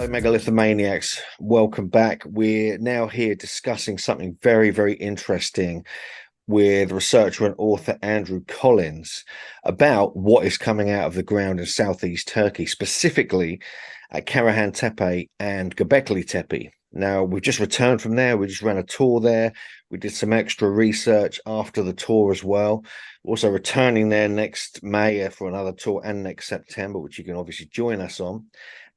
Hello, Megalithomaniacs. Welcome back. We're now here discussing something very, very interesting with researcher and author Andrew Collins about what is coming out of the ground in southeast Turkey, specifically at Karahan Tepe and Göbekli Tepe. Now, we've just returned from there. We just ran a tour there. We did some extra research after the tour as well. Also returning there next May for another tour and next September, which you can obviously join us on.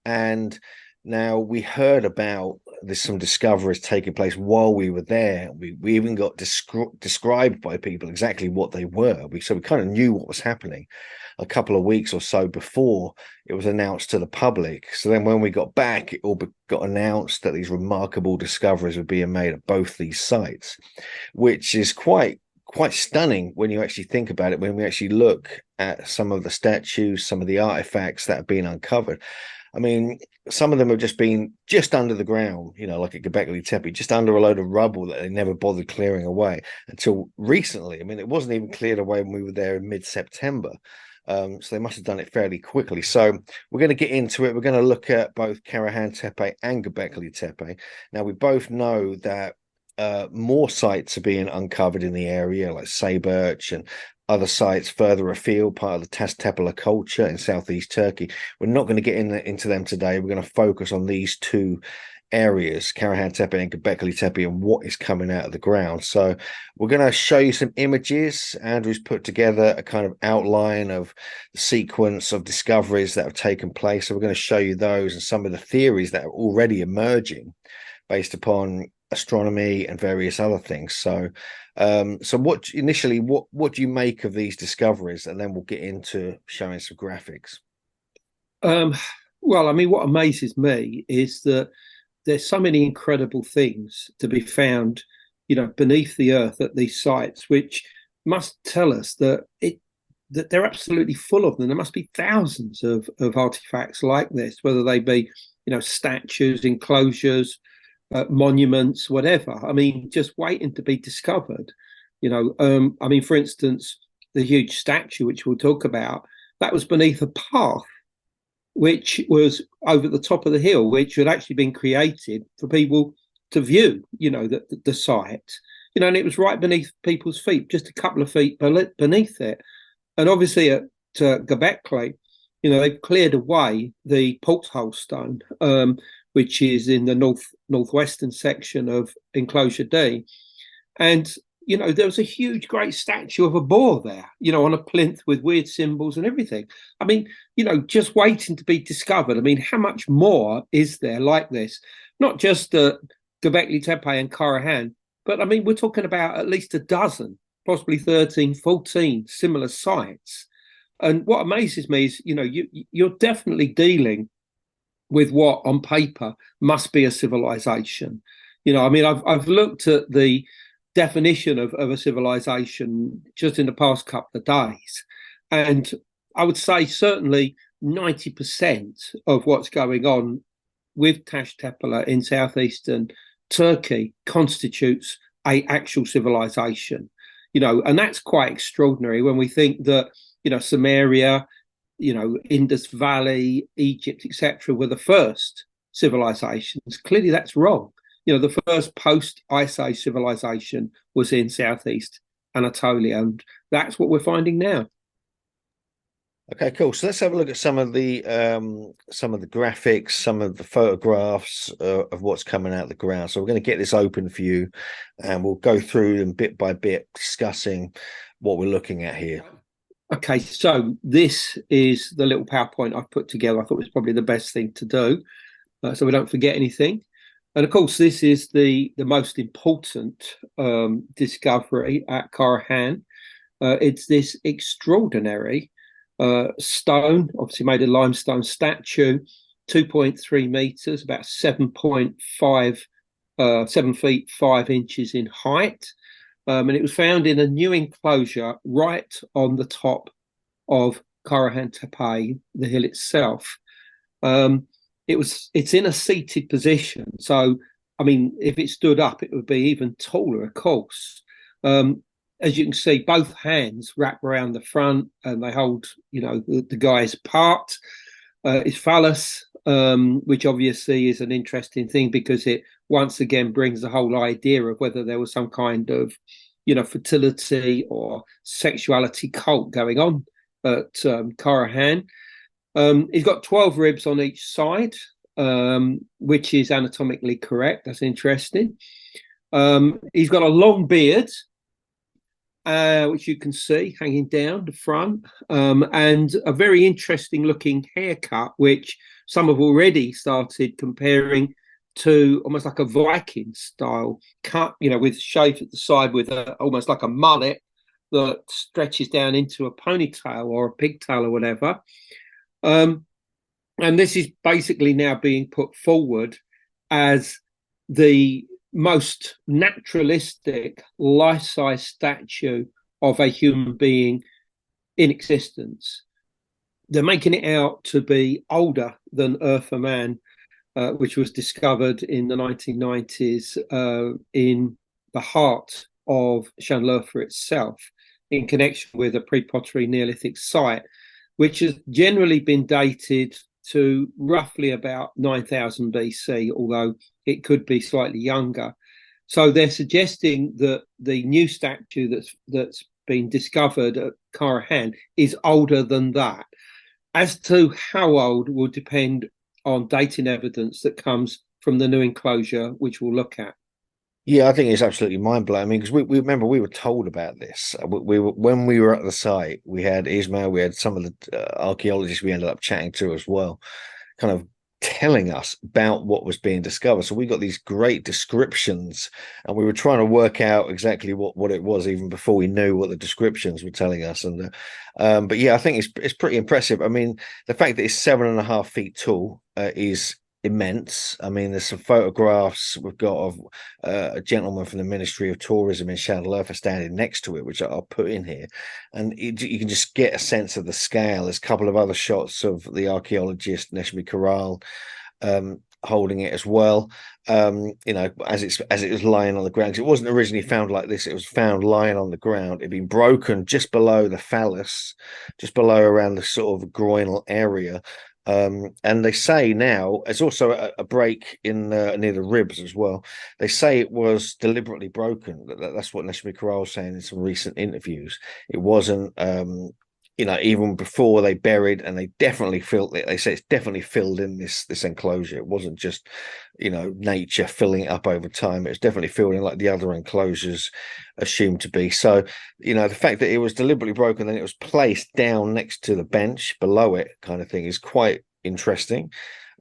And now we heard about there's some discoveries taking place while we were there. We even got described by people exactly what they were. So we kind of knew what was happening a couple of weeks or so before it was announced to the public. So then when we got back, it all got announced that these remarkable discoveries were being made at both these sites, which is quite stunning when you actually think about it, when we actually look at some of the statues, some of the artifacts that have been uncovered. I mean, some of them have just been just under the ground, like at Göbekli Tepe, just under a load of rubble that they never bothered clearing away until recently. I mean, it wasn't even cleared away when we were there in mid-September. So they must have done it fairly quickly. So we're going to get into it. We're going to look at both Karahan Tepe and Göbekli Tepe. Now, we both know that more sites are being uncovered in the area, like Sayburç and other sites further afield, part of the Taztepeler culture in southeast Turkey. We're not going to get into them today. We're going to focus on these two areas, Karahan Tepe and Göbekli Tepe, and what is coming out of the ground. So we're going to show you some images. Andrew's put together a kind of outline of the sequence of discoveries that have taken place. So we're going to show you those and some of the theories that are already emerging based upon astronomy and various other things. So what do you make of these discoveries? And then we'll get into showing some graphics. Well, I mean, what amazes me is that there's so many incredible things to be found, beneath the earth at these sites, which must tell us that they're absolutely full of them. There must be thousands of artifacts like this, whether they be, statues, enclosures, monuments, whatever. I mean, just waiting to be discovered. I mean, for instance, the huge statue, which we'll talk about, that was beneath a path, which was over the top of the hill, which had actually been created for people to view, the site, and it was right beneath people's feet, just a couple of feet beneath it. And obviously at Göbekli, they've cleared away the porthole stone, which is in the northwestern section of enclosure D. And, there was a huge, great statue of a boar there, on a plinth with weird symbols and everything. I mean, just waiting to be discovered. I mean, how much more is there like this? Not just Göbekli Tepe and Karahan, but I mean, we're talking about at least a dozen, possibly 13, 14 similar sites. And what amazes me is, you're definitely dealing with what on paper must be a civilization. I mean, I've looked at the definition of a civilization just in the past couple of days, and I would say certainly 90% of what's going on with Taztepeler in southeastern Turkey constitutes a actual civilization. And that's quite extraordinary when we think that Samaria, Indus Valley, Egypt, etc., were the first civilizations. Clearly, that's wrong. The first post-Ice Age civilization was in southeast Anatolia, and that's what we're finding now. Okay, cool. So let's have a look at some of the graphics, some of the photographs of what's coming out of the ground. So we're going to get this open for you, and we'll go through them bit by bit, discussing what we're looking at here. Okay, so this is the little PowerPoint I've put together. I thought it was probably the best thing to do, so we don't forget anything. And of course, this is the most important discovery at Karahan. It's this extraordinary stone, obviously made of limestone statue, 2.3 meters, about 7 feet 5 inches in height. And it was found in a new enclosure right on the top of Karahan Tepe, the hill itself. It's in a seated position. So, I mean, if it stood up, it would be even taller, of course. As you can see, both hands wrap around the front and they hold, the guy's part, his phallus, which obviously is an interesting thing because it once again brings the whole idea of whether there was some kind of, fertility or sexuality cult going on at Karahan. He's got 12 ribs on each side, which is anatomically correct. That's interesting. He's got a long beard, which you can see hanging down the front, and a very interesting looking haircut, which some have already started comparing to almost like a Viking style cut, with shave at the side with almost like a mullet that stretches down into a ponytail or a pigtail or whatever. And this is basically now being put forward as the most naturalistic life-size statue of a human being in existence. They're making it out to be older than Eartha Man, which was discovered in the 1990s in the heart of Llanllwrfa itself, in connection with a pre-pottery Neolithic site, which has generally been dated to roughly about 9000 BC, although it could be slightly younger. So they're suggesting that the new statue that's been discovered at Karahan is older than that. As to how old will depend on dating evidence that comes from the new enclosure, which we'll look at. Yeah, I think it's absolutely mind blowing. I mean, because we remember we were told about this. We were when we were at the site. We had Ismail, we had some of the archaeologists we ended up chatting to as well, kind of telling us about what was being discovered. So we got these great descriptions, and we were trying to work out exactly what it was even before we knew what the descriptions were telling us. And but yeah, I think it's pretty impressive. I mean, the fact that it's 7.5 feet tall is immense. I mean, there's some photographs we've got of a gentleman from the Ministry of Tourism in Llanllwrfa standing next to it, which I'll put in here, and you can just get a sense of the scale. There's a couple of other shots of the archaeologist Neshmi Corral holding it as well. As it was lying on the ground, 'cause it wasn't originally found like this. It was found lying on the ground. It'd been broken just below the phallus, just below around the sort of groinal area. And they say now it's also a break in near the ribs as well. They say it was deliberately broken. That's what Neshmi Corral was saying in some recent interviews. It wasn't, even before they buried, and they definitely filled it. They say it's definitely filled in this enclosure. It wasn't just, nature filling it up over time. It was definitely filled in like the other enclosures assumed to be. So, the fact that it was deliberately broken, then it was placed down next to the bench below it, kind of thing, is quite interesting.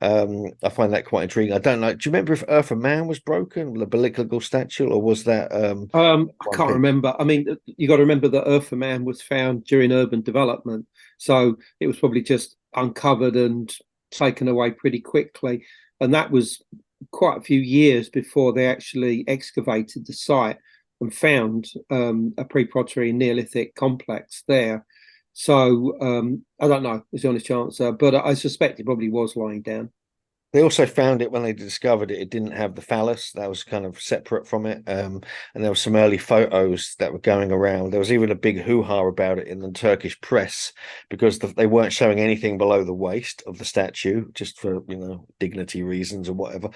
I find that quite intriguing. I don't know. Do you remember if Eartha Man was broken, the Bellical statue, or was that I can't remember. I mean, you got to remember that Eartha Man was found during urban development, so it was probably just uncovered and taken away pretty quickly, and that was quite a few years before they actually excavated the site and found a pre-pottery Neolithic complex there. So I don't know, is the honest answer, but I suspect it probably was lying down. They also found it when they discovered it. It didn't have the phallus. That was kind of separate from it. And there were some early photos that were going around. There was even a big hoo-ha about it in the Turkish press because they weren't showing anything below the waist of the statue, just for, dignity reasons or whatever.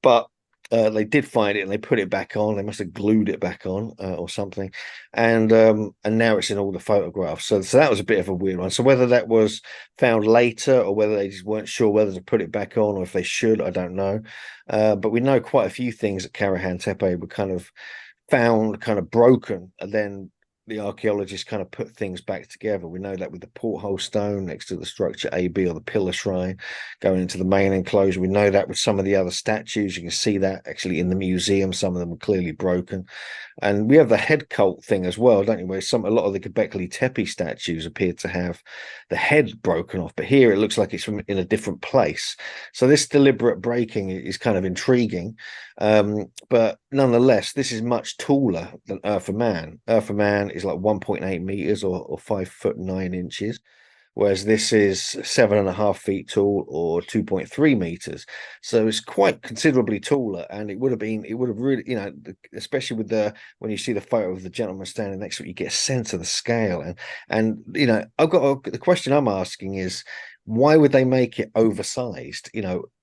But they did find it and they put it back on. They must have glued it back on or something, and now it's in all the photographs. So that was a bit of a weird one. So whether that was found later or whether they just weren't sure whether to put it back on or if they should, I don't know. But we know quite a few things at Karahan Tepe were kind of found, kind of broken, and then the archaeologists kind of put things back together. We know that with the porthole stone next to the structure AB, or the pillar shrine going into the main enclosure. We know that with some of the other statues. You can see that actually in the museum. Some of them were clearly broken. And we have the head cult thing as well, don't you? Where a lot of the Göbekli Tepe statues appear to have the head broken off, but here it looks like it's from in a different place. So this deliberate breaking is kind of intriguing. But nonetheless, this is much taller than Eartha Man. Eartha Man is like 1.8 meters or 5'9" whereas this is 7.5 feet tall or 2.3 meters. So it's quite considerably taller, and it would have really, especially with when you see the photo of the gentleman standing next to it, you get a sense of the scale. And the question I'm asking is, why would they make it oversized?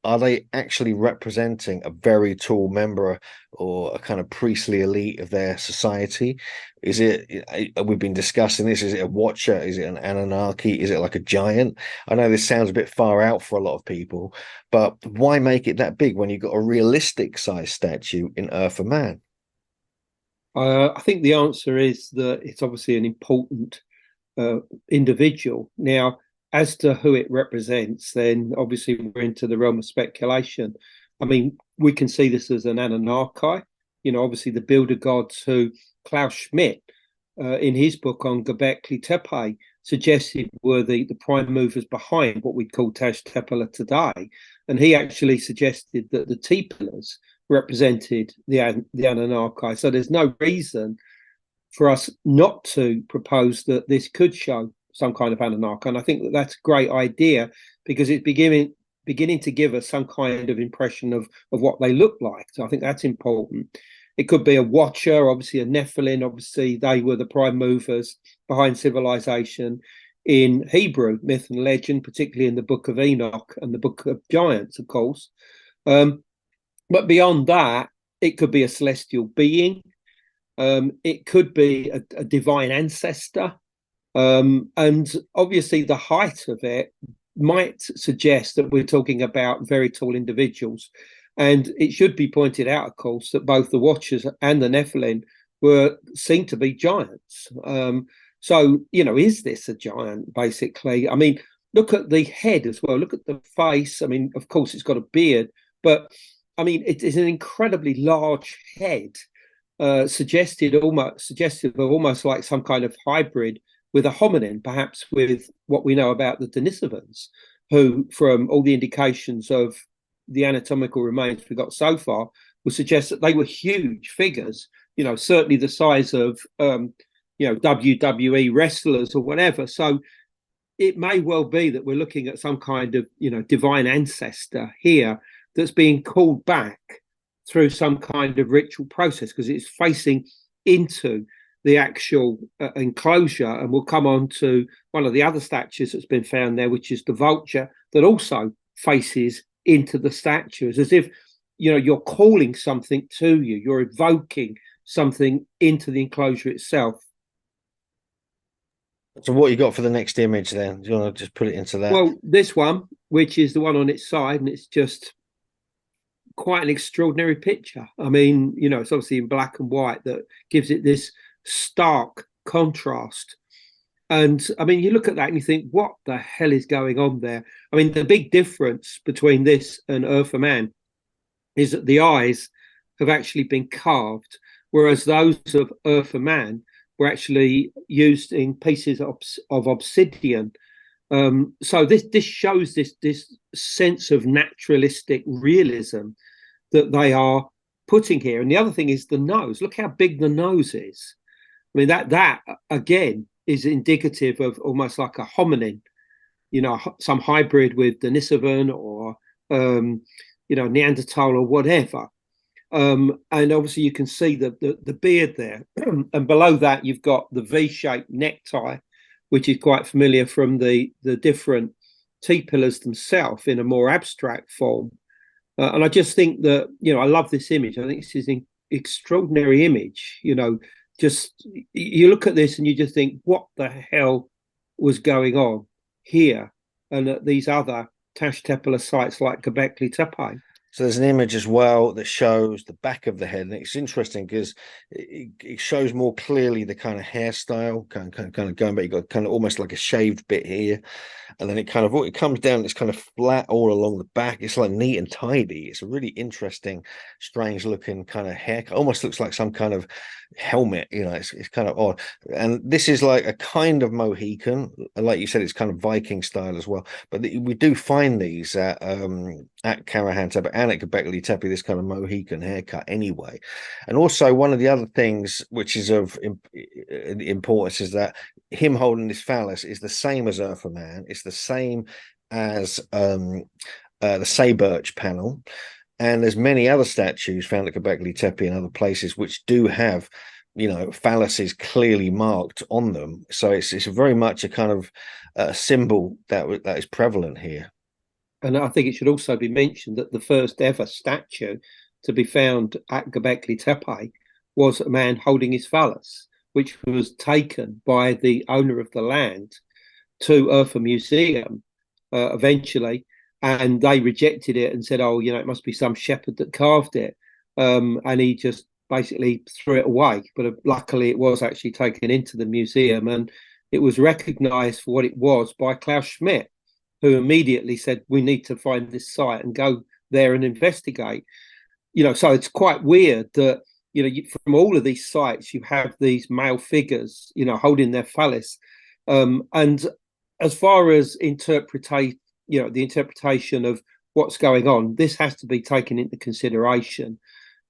Are they actually representing a very tall member or a kind of priestly elite of their society? Is it, we've been discussing this, is it a watcher? Is it an Anunnaki? Is it like a giant? I know this sounds a bit far out for a lot of people, but why make it that big when you've got a realistic size statue in Earth of Man? I think the answer is that it's obviously an important individual. Now, as to who it represents, then obviously we're into the realm of speculation. I mean, we can see this as an Anunnaki, obviously the builder gods who Klaus Schmidt, in his book on Göbekli Tepe, suggested were the prime movers behind what we'd call Taj Tepe today. And he actually suggested that the T pillars represented the Anunnaki. So there's no reason for us not to propose that this could show some kind of Anunnaki. And I think that that's a great idea because it's beginning to give us some kind of impression of what they look like. So I think that's important. It could be a watcher, obviously a Nephilim. Obviously, they were the prime movers behind civilization in Hebrew myth and legend, particularly in the Book of Enoch and the Book of Giants, of course. But beyond that, it could be a celestial being. It could be a divine ancestor. And obviously the height of it might suggest that we're talking about very tall individuals. And it should be pointed out, of course, that both the Watchers and the Nephilim were seen to be giants. So, is this a giant, basically? I mean, look at the head as well. Look at the face. I mean, of course, it's got a beard, but I mean, it is an incredibly large head, suggestive of almost like some kind of hybrid with a hominin, perhaps with what we know about the Denisovans, who, from all the indications of the anatomical remains we got so far, would suggest that they were huge figures, certainly the size of, WWE wrestlers or whatever. So it may well be that we're looking at some kind of, divine ancestor here that's being called back through some kind of ritual process because it's facing into the actual enclosure. And we'll come on to one of the other statues that's been found there, which is the vulture that also faces into the statues, as if, you're calling something to you, you're evoking something into the enclosure itself. So what you got for the next image then? Do you want to just put it into that? Well, this one, which is the one on its side, and it's just quite an extraordinary picture. I mean, it's obviously in black and white that gives it this stark contrast. And I mean, you look at that and you think, what the hell is going on there? I mean, the big difference between this and Earth of Man is that the eyes have actually been carved, whereas those of Earth of Man were actually used in pieces of obsidian. So this shows this sense of naturalistic realism that they are putting here. And the other thing is the nose. Look how big the nose is. I mean, that again is indicative of almost like a hominin, some hybrid with Denisovan or Neanderthal or whatever. And obviously you can see the beard there. And below that you've got the V-shaped necktie, which is quite familiar from the different T-pillars themselves in a more abstract form. And I just think that, I love this image. I think this is an extraordinary image. Just you look at this and you just think, what the hell was going on here and at these other Tash Tepe sites like Göbekli Tepe? So there's an image as well that shows the back of the head, and it's interesting because it shows more clearly the kind of hairstyle, kind of going back. You got kind of almost like a shaved bit here, and then it comes down. It's kind of flat all along the back. It's like neat and tidy. It's a really interesting, strange looking kind of haircut. Almost looks like some kind of helmet. It's kind of odd. And this is like a kind of Mohican, like you said, it's kind of Viking style as well. But we do find these at Karahan Tepe and at Göbekli Tepe, this kind of Mohican haircut anyway. And also one of the other things which is of importance is that him holding this phallus is the same as Earth of Man. It's the same as the Saberch panel. And there's many other statues found at Göbekli Tepe and other places which do have phalluses clearly marked on them. So it's very much a kind of symbol that is prevalent here. And I think it should also be mentioned that the first ever statue to be found at Göbekli Tepe was a man holding his phallus, which was taken by the owner of the land to Urfa Museum eventually, and they rejected it and said, "Oh, it must be some shepherd that carved it," and he just basically threw it away. But luckily, it was actually taken into the museum, and it was recognised for what it was by Klaus Schmidt, who immediately said, "We need to find this site and go there and investigate." So it's quite weird that from all of these sites you have these male figures, holding their phallus, and as far as the interpretation of what's going on, this has to be taken into consideration.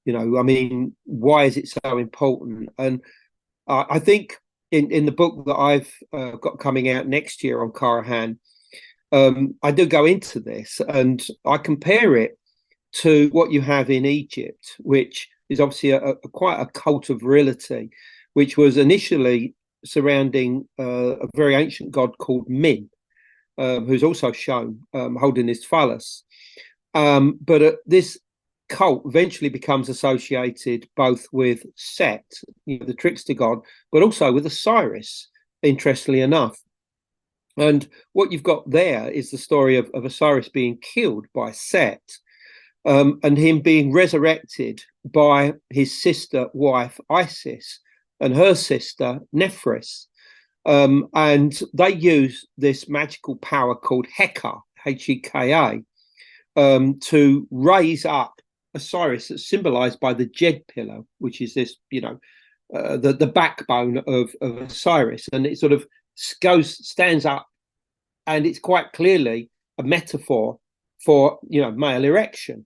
I mean, why is it so important? And I think in the book that I've got coming out next year on Karahan, I do go into this, and I compare it to what you have in Egypt, which is obviously quite a cult of virility, which was initially surrounding a very ancient god called Min, who's also shown holding his phallus. But this cult eventually becomes associated both with Set, the trickster god, but also with Osiris, interestingly enough. And what you've got there is the story of Osiris being killed by Set, and him being resurrected by his sister wife Isis and her sister Nephris. And they use this magical power called Heka, Heka, to raise up Osiris, that's symbolized by the Jed pillar, which is this, the backbone of Osiris. And it sort of stands up, and it's quite clearly a metaphor for, male erection,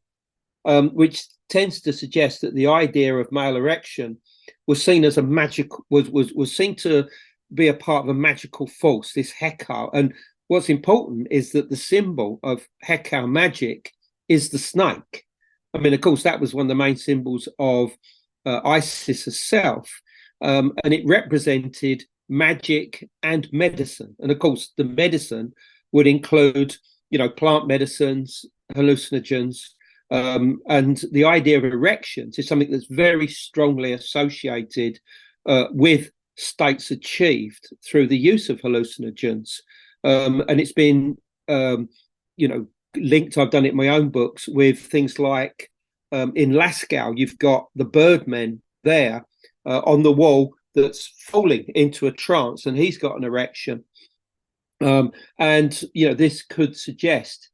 which tends to suggest that the idea of male erection was seen as a magical, was seen to be a part of a magical force, this Heka. And what's important is that the symbol of Heka magic is the snake. I mean, of course, that was one of the main symbols of Isis herself, and it represented magic and medicine. And of course, the medicine would include, plant medicines, hallucinogens, and the idea of erections is something that's very strongly associated with states achieved through the use of hallucinogens. And it's been, linked, I've done it in my own books, with things like in Lascaux, you've got the Birdman there on the wall that's falling into a trance, and he's got an erection. And, this could suggest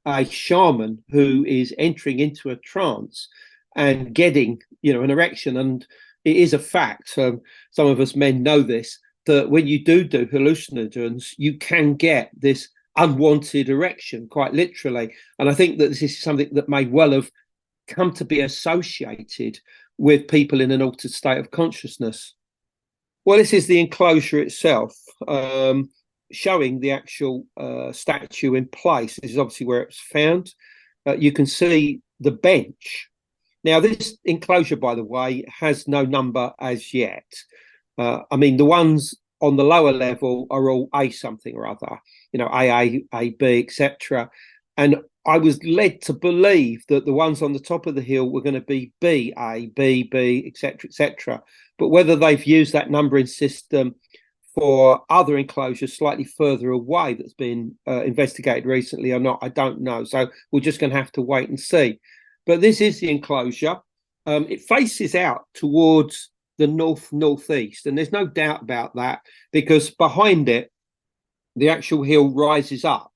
a shaman who is entering into a trance and getting, an erection. And it is a fact, some of us men know this, that when you do hallucinogens, you can get this unwanted erection, quite literally. And I think that this is something that may well have come to be associated with people in an altered state of consciousness. Well, this is the enclosure itself, showing the actual statue in place. This is obviously where it's found. You can see the bench. Now, this enclosure, by the way, has no number as yet. I mean, the ones on the lower level are all A something or other, AA, AB, etc. And I was led to believe that the ones on the top of the hill were going to be BA, BB, etc., etc. But whether they've used that numbering system for other enclosures slightly further away that's been investigated recently or not, I don't know. So we're just going to have to wait and see. But this is the enclosure. It faces out towards the northeast, and there's no doubt about that, because behind it, the actual hill rises up,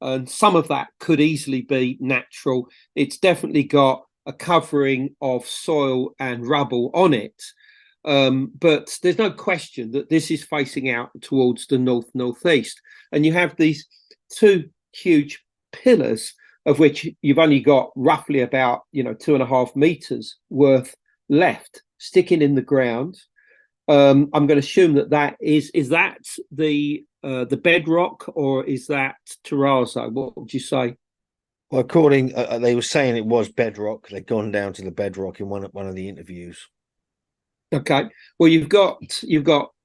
and some of that could easily be natural. It's definitely got a covering of soil and rubble on it. But there's no question that this is facing out towards the northeast. And you have these two huge pillars, of which you've only got roughly about 2.5 meters worth left sticking in the ground. I'm going to assume that is that the bedrock, or is that terrazzo? What would you say? Well, according they were saying it was bedrock. They'd gone down to the bedrock in one of the interviews. Okay. Well, you've got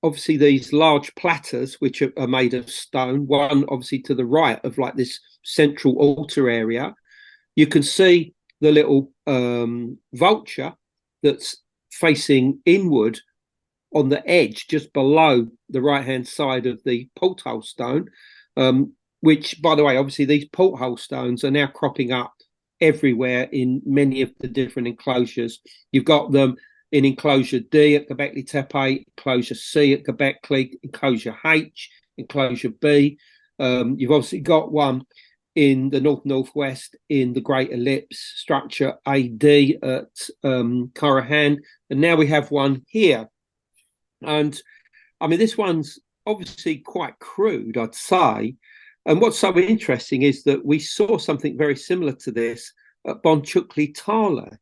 obviously these large platters which are made of stone. One obviously to the right of like this central altar area. You can see the little vulture that's facing inward on the edge, just below the right-hand side of the porthole stone. Which, by the way, obviously these porthole stones are now cropping up everywhere in many of the different enclosures. You've got them in enclosure D at Göbekli Tepe, enclosure C at Göbekli, enclosure H, enclosure B. You've obviously got one in the northwest in the Great Ellipse structure AD at Karahan, and now we have one here. And I mean, this one's obviously quite crude, I'd say. And what's so interesting is that we saw something very similar to this at Göbekli Tepe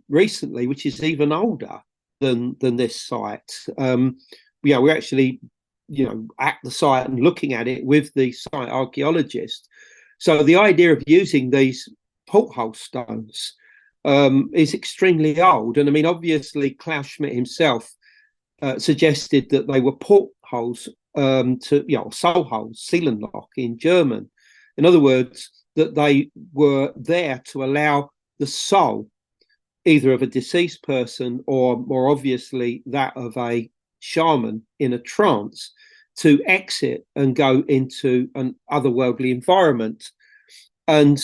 recently, which is even older than this site. We're actually, at the site and looking at it with the site archaeologist. So the idea of using these porthole stones is extremely old. And I mean, obviously, Klaus Schmidt himself suggested that they were portholes soul holes, Seelenloch in German. In other words, that they were there to allow the soul, either of a deceased person or more obviously that of a shaman in a trance, to exit and go into an otherworldly environment. And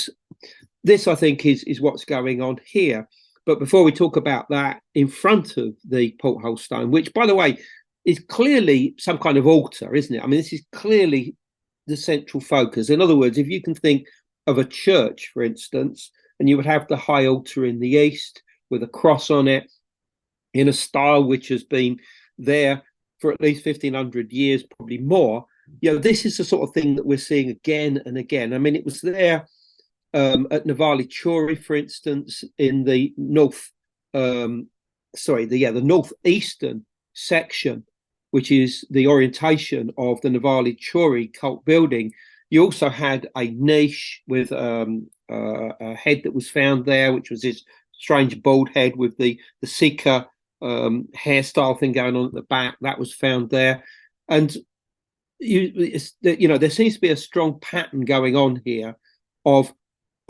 this, I think, is what's going on here. But before we talk about that, in front of the porthole stone, which, by the way, is clearly some kind of altar, isn't it? I mean, this is clearly the central focus. In other words, if you can think of a church, for instance, and you would have the high altar in the east with a cross on it in a style which has been there for at least 1,500 years, probably more. This is the sort of thing that we're seeing again and again. I mean, it was there at Megaliths, for instance, in the the northeastern section, which is the orientation of the Megaliths cult building. You also had a niche with a head that was found there, which was this strange bald head with the Seeker hairstyle thing going on at the back. That was found there. And there seems to be a strong pattern going on here of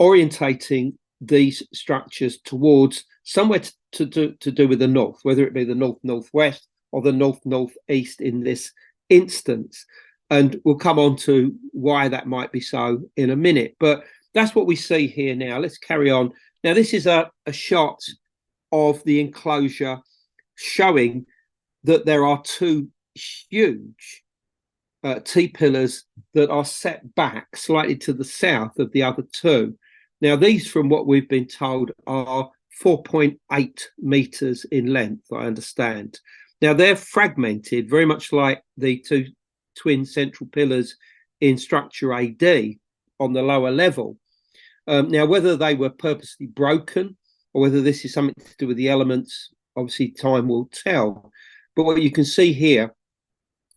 orientating these structures towards somewhere to do with the north, whether it be the northwest or the northeast in this instance. And we'll come on to why that might be so in a minute. But that's what we see here now. Let's carry on. Now, this is a shot of the enclosure showing that there are two huge T-pillars that are set back slightly to the south of the other two. Now, these, from what we've been told, are 4.8 meters in length, I understand. Now, they're fragmented, very much like the two twin central pillars in structure AD on the lower level. Now, whether they were purposely broken or whether this is something to do with the elements, obviously time will tell. But what you can see here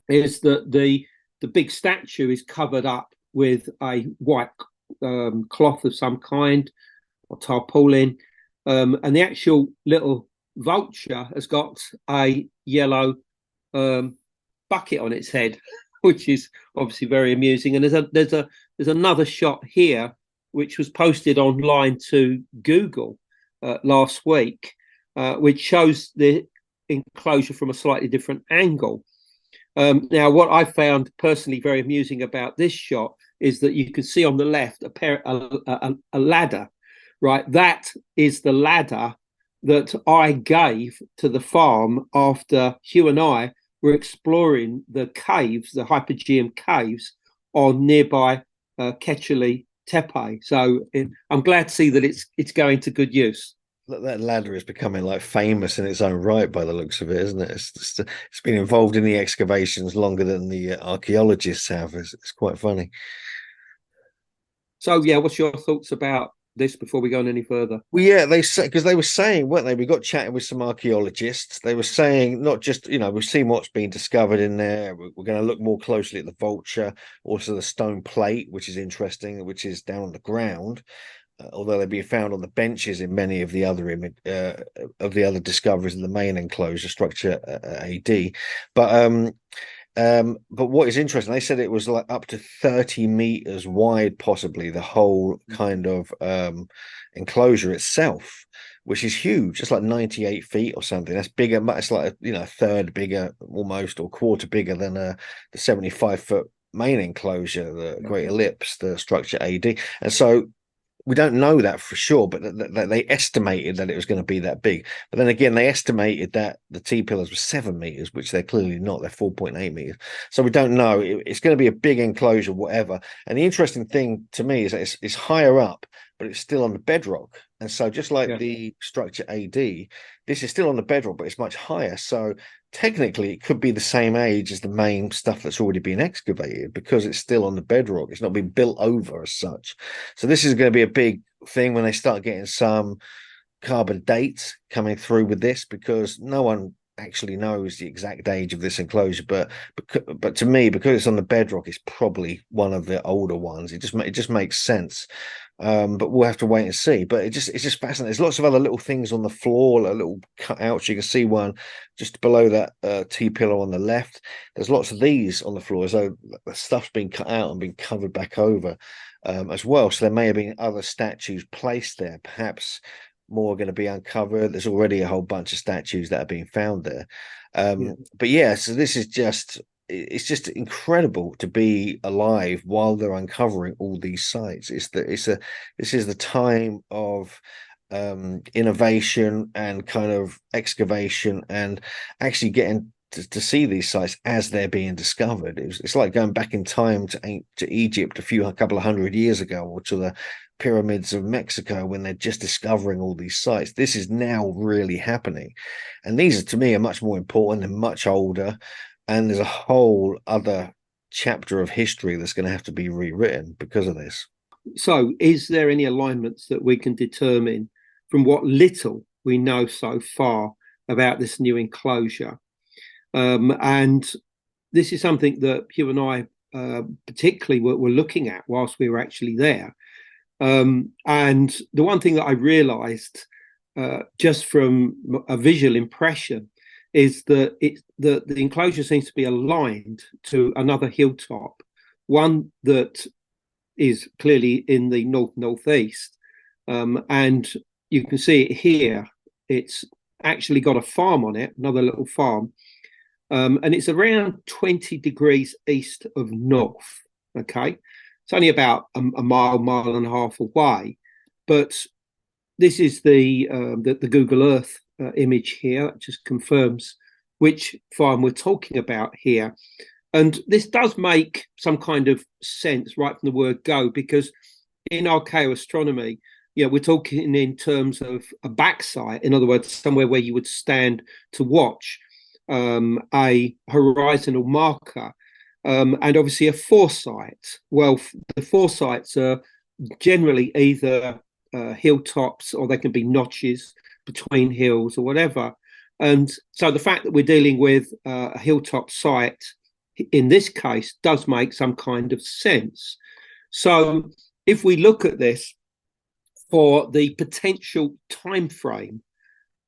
is that the big statue is covered up with a white cloth of some kind or tarpaulin, and the actual little vulture has got a yellow bucket on its head, which is obviously very amusing. And there's another shot here which was posted online to Google last week, which shows the enclosure from a slightly different angle. Now, what I found personally very amusing about this shot is that you can see on the left a ladder, right? That is the ladder that I gave to the farm after Hugh and I were exploring the caves, the Hypogeum caves on nearby Göbekli Tepe. So I'm glad to see that it's going to good use. That ladder is becoming like famous in its own right by the looks of it, isn't it? It's been involved in the excavations longer than the archaeologists have. It's quite funny. So yeah, what's your thoughts about this before we go on any further? Well, yeah, they say, because they were saying, weren't they? We got chatting with some archaeologists. They were saying not just, we've seen what's been discovered in there. We're going to look more closely at the vulture, also the stone plate, which is interesting, which is down on the ground. although they're being found on the benches in many of the other discoveries in the main enclosure structure AD. But but what is interesting, they said it was like up to 30 meters wide, possibly the whole kind of enclosure itself, which is huge. It's like 98 feet or something. That's bigger. It's like a third bigger, almost, or quarter bigger than the 75-foot main enclosure, the Great Ellipse, the structure AD. And so we don't know that for sure, but they estimated that it was going to be that big. But then again, they estimated that the T pillars were 7 meters, which they're clearly not. They're 4.8 meters. So we don't know. It's going to be a big enclosure, whatever. And the interesting thing to me is that it's higher up, but it's still on the bedrock. And so just like the structure AD, this is still on the bedrock, but it's much higher. So technically it could be the same age as the main stuff that's already been excavated because it's still on the bedrock. It's not been built over as such. So this is going to be a big thing when they start getting some carbon dates coming through with this, because no one actually knows the exact age of this enclosure, but to me, because it's on the bedrock, it's probably one of the older ones. It just makes sense. But we'll have to wait and see. But it's just fascinating. There's lots of other little things on the floor, like little cutouts. You can see one just below that T pillar on the left. There's lots of these on the floor, so the stuff's been cut out and been covered back over as well. So there may have been other statues placed there, perhaps more are going to be uncovered. There's already a whole bunch of statues that are being found there. But yeah, so this is it's just incredible to be alive while they're uncovering all these sites. This is the time of innovation and kind of excavation and actually getting to see these sites as they're being discovered. It's like going back in time to Egypt a couple of hundred years ago, or to the pyramids of Mexico when they're just discovering all these sites. This is now really happening, and these are, to me, are much more important and much older, and there's a whole other chapter of history that's going to have to be rewritten because of this. So is there any alignments that we can determine from what little we know so far about this new enclosure? And this is something that Hugh and I particularly were looking at whilst we were actually there. And the one thing that I realized just from a visual impression is that the enclosure seems to be aligned to another hilltop, one that is clearly in the northeast. And you can see it here. It's actually got a farm on it, another little farm. And it's around 20 degrees east of north. Okay. It's only about a mile and a half away, but this is the Google Earth image here. That just confirms which farm we're talking about here. And this does make some kind of sense right from the word go, because in archaeoastronomy, we're talking in terms of a backsite. In other words, somewhere where you would stand to watch a horizontal marker. And obviously a foresight. Well, the foresights are generally either hilltops, or they can be notches between hills or whatever. And so the fact that we're dealing with a hilltop site in this case does make some kind of sense. So if we look at this for the potential time frame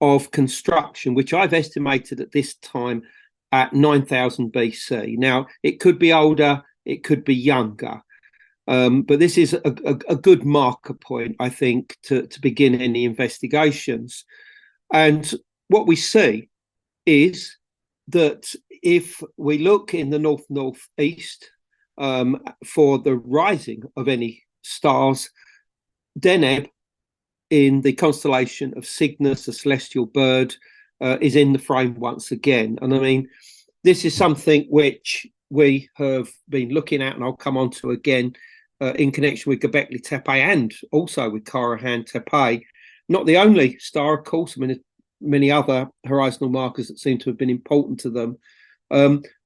of construction, which I've estimated at this time at 9000 BC. Now, it could be older, it could be younger, but this is a good marker point, I think, to begin any investigations. And what we see is that if we look in the northeast for the rising of any stars, Deneb in the constellation of Cygnus, a celestial bird, is in the frame once again. And I mean, this is something which we have been looking at, and I'll come on to again in connection with Göbekli Tepe and also with Karahan Tepe. Not the only star, of course. I mean, many other horizontal markers that seem to have been important to them.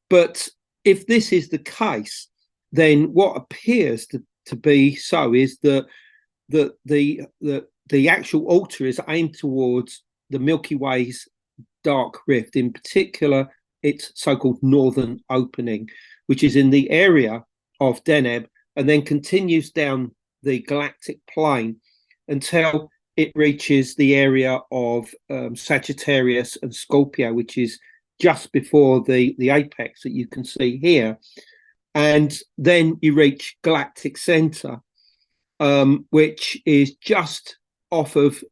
But if this is the case, then what appears to be so is that the actual altar is aimed towards the Milky Way's dark rift, in particular its so-called northern opening, which is in the area of Deneb and then continues down the galactic plane until it reaches the area of Sagittarius and Scorpio, which is just before the apex that you can see here. And then you reach galactic center, which is just off of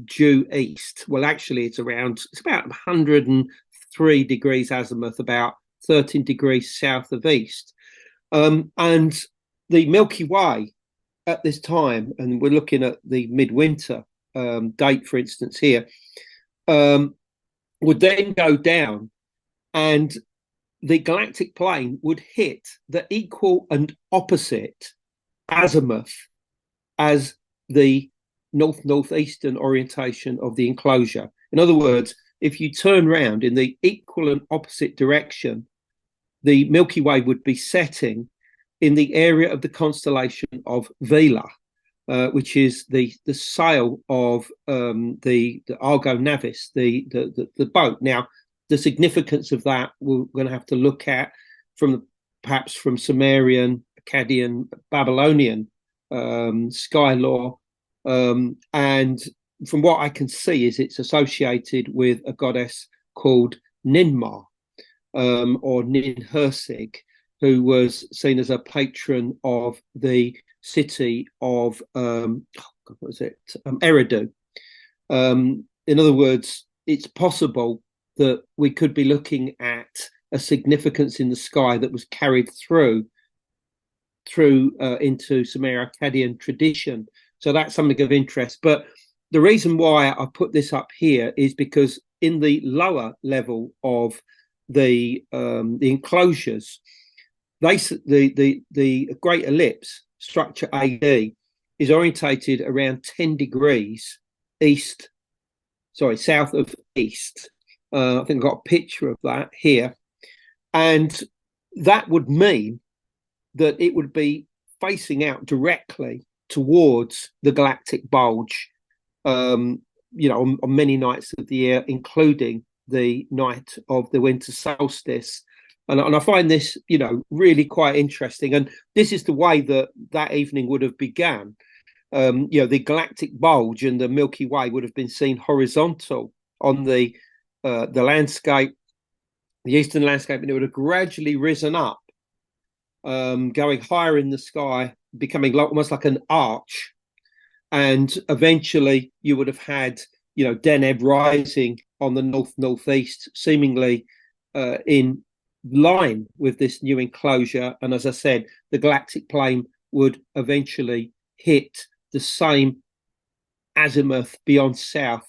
due east. Well, actually, it's about 103 degrees azimuth, about 13 degrees south of east. And the Milky Way at this time, and we're looking at the midwinter date, for instance, here, would then go down, and the galactic plane would hit the equal and opposite azimuth as the northeastern orientation of the enclosure. In other words, if you turn round in the equal and opposite direction, the Milky Way would be setting in the area of the constellation of Vela, which is the sail of the Argo Navis, the boat. Now, the significance of that we're going to have to look at perhaps from Sumerian, Akkadian, Babylonian sky lore, and from what I can see is it's associated with a goddess called Ninmah, or Ninhursag, who was seen as a patron of the city of Eridu. In other words, it's possible that we could be looking at a significance in the sky that was carried through into Sumero-Akkadian tradition. So that's something of interest. But the reason why I put this up here is because in the lower level of the enclosures, the Great Ellipse structure AD is orientated around 10 degrees south of east. I think I've got a picture of that here. And that would mean that it would be facing out directly towards the galactic bulge, on many nights of the year, including the night of the winter solstice. And I find this, really quite interesting. And this is the way that evening would have begun. The galactic bulge and the Milky Way would have been seen horizontal on the landscape, the eastern landscape, and it would have gradually risen up, going higher in the sky, becoming almost like an arch. And eventually you would have had, Deneb rising on the northeast, seemingly in line with this new enclosure. And as I said, the galactic plane would eventually hit the same azimuth beyond south